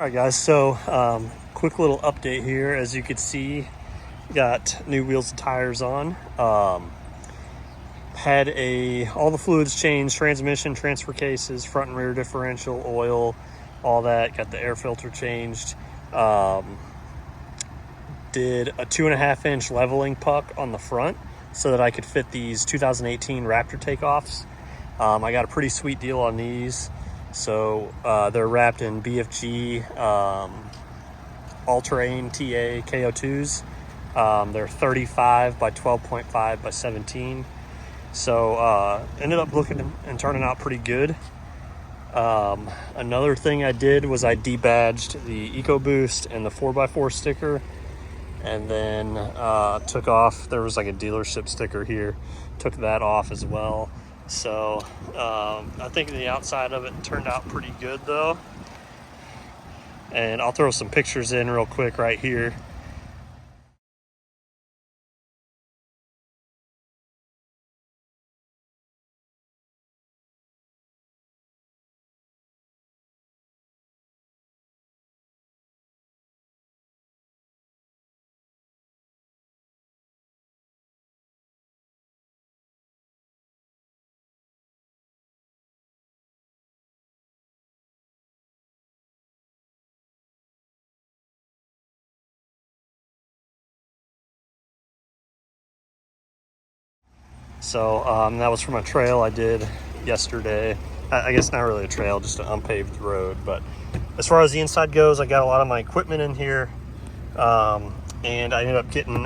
All right, guys, so quick little update here. As you can see, got new wheels and tires on. Had all the fluids changed, transmission, transfer cases, front and rear differential, oil, all that. Got the air filter changed. Did a 2.5-inch leveling puck on the front so that I could fit these 2018 Raptor takeoffs. I got a pretty sweet deal on these. So they're wrapped in BFG all-terrain TA KO2s. They're 35 by 12.5 by 17. So ended up looking and turning out pretty good. Another thing I did was I debadged the EcoBoost and the 4x4 sticker, and then took off, there was like a dealership sticker here, took that off as well. So I think the outside of it turned out pretty good though. And I'll throw some pictures in real quick right here. So that was from a trail I did yesterday. I guess not really a trail, just an unpaved road. But as far as the inside goes, I got a lot of my equipment in here. And I ended up getting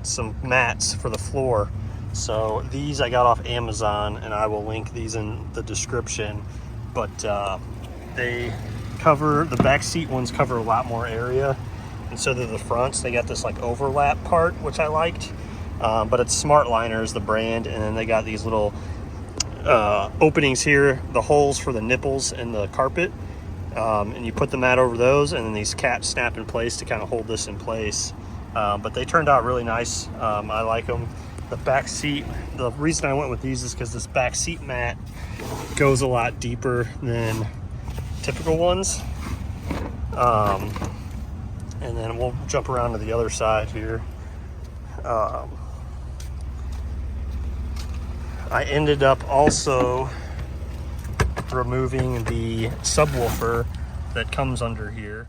some mats for the floor. So these I got off Amazon, and I will link these in the description. But they cover, the back seat ones cover a lot more area. And so do the fronts. They got this like overlap part, which I liked. But it's Smart Liner is the brand, and then they got these little openings here, the holes for the nipples and the carpet, and you put the mat over those, and then these caps snap in place to kind of hold this in place. But they turned out really nice. I like them. The back seat, the reason I went with these is because this back seat mat goes a lot deeper than typical ones. And then we'll jump around to the other side here. I ended up also removing the subwoofer that comes under here.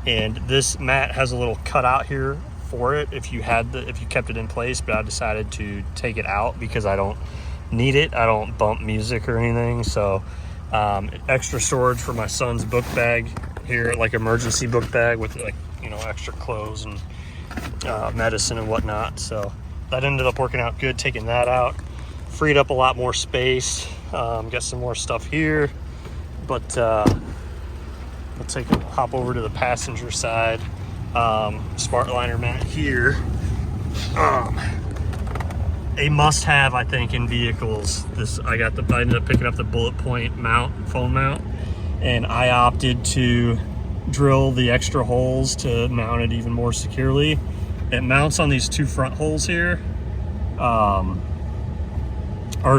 And this mat has a little cutout here for it if you kept it in place, but I decided to take it out because I don't need it. I don't bump music or anything. So extra storage for my son's book bag here, like emergency book bag with, like, you know, extra clothes and medicine and whatnot. So that ended up working out good, taking that out. Freed up a lot more space. Got some more stuff here, but we'll hop over to the passenger side. Smart Liner mat here. A must-have, I think, in vehicles. I ended up picking up the bullet point mount, phone mount, and I opted to drill the extra holes to mount it even more securely. It mounts on these two front holes here, or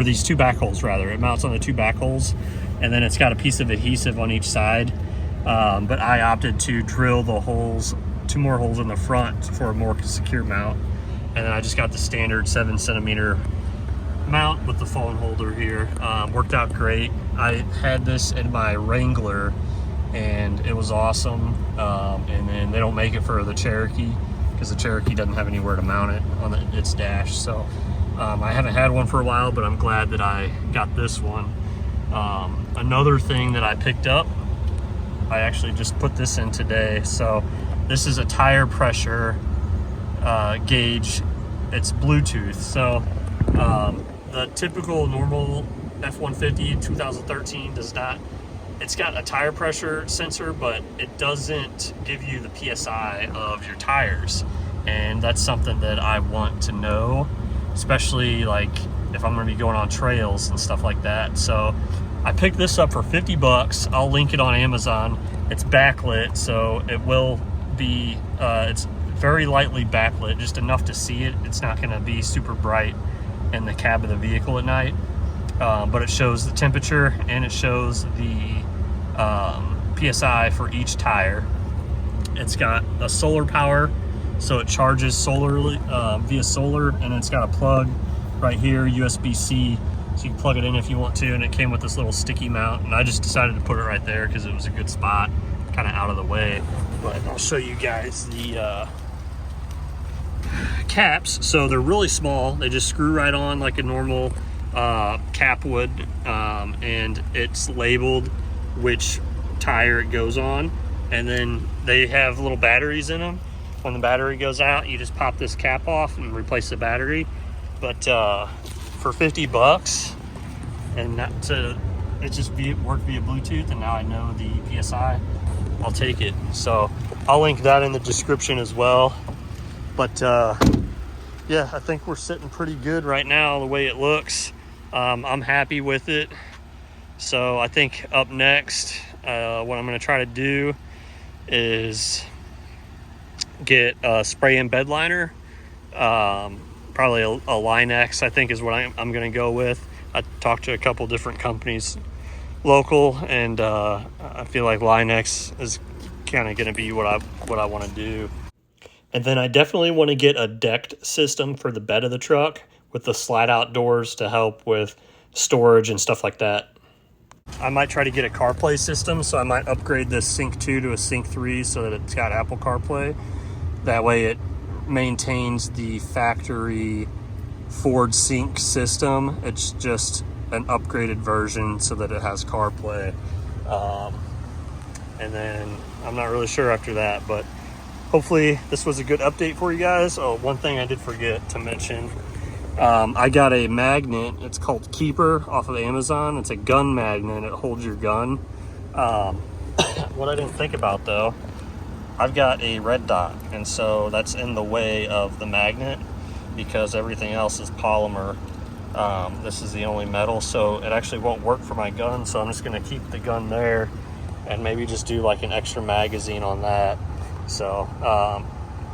these two back holes rather. It mounts on the two back holes, and then it's got a piece of adhesive on each side. But I opted to drill the holes, 2 more holes in the front for a more secure mount. And then I just got the standard 7cm mount with the phone holder here. Worked out great. I had this in my Wrangler and it was awesome. And then they don't make it for the Cherokee because the Cherokee doesn't have anywhere to mount it on its dash. So I haven't had one for a while, but I'm glad that I got this one. Another thing that I picked up, I actually just put this in today. So this is a tire pressure gauge. It's Bluetooth. So the typical normal F-150 2013 does not. It's got a tire pressure sensor, but it doesn't give you the PSI of your tires. And that's something that I want to know, especially like if I'm going to be going on trails and stuff like that. So I picked this up for 50 bucks. I'll link it on Amazon. It's backlit, so it will be, it's very lightly backlit, just enough to see it. It's not going to be super bright in the cab of the vehicle at night, but it shows the temperature and it shows the PSI for each tire. It's got a solar power, so it charges solarly via solar, and it's got a plug right here, USB-C, so you can plug it in if you want to, and it came with this little sticky mount, and I just decided to put it right there because it was a good spot, kind of out of the way. But I'll show you guys the caps. So they're really small, they just screw right on like a normal cap would, and it's labeled which tire it goes on, and then they have little batteries in them. When the battery goes out, you just pop this cap off and replace the battery. But for 50 bucks, and not to, it just worked via Bluetooth, and now I know the PSI, I'll take it. So I'll link that in the description as well. But yeah, I think we're sitting pretty good right now the way it looks. I'm happy with it. So I think up next, what I'm going to try to do is get a spray-in bed liner. Probably a Line-X, I think, is what I'm going to go with. I talked to a couple different companies local, and I feel like Line-X is kind of going to be what I want to do. And then I definitely want to get a decked system for the bed of the truck with the slide-out doors to help with storage and stuff like that. I might try to get a CarPlay system, so I might upgrade this Sync 2 to a Sync 3 so that it's got Apple CarPlay. That way it maintains the factory Ford Sync system. It's just an upgraded version so that it has CarPlay. And then I'm not really sure after that, but hopefully this was a good update for you guys. Oh, one thing I did forget to mention. I got a magnet. It's called Keeper off of Amazon. It's a gun magnet. It holds your gun. What I didn't think about though, I've got a red dot, and so that's in the way of the magnet because everything else is polymer. This is the only metal, so it actually won't work for my gun. So I'm just going to keep the gun there and maybe just do like an extra magazine on that. So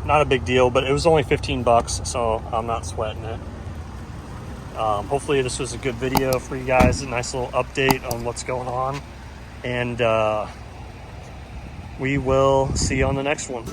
not a big deal, but it was only 15 bucks, so I'm not sweating it. Hopefully this was a good video for you guys, a nice little update on what's going on, and we will see you on the next one.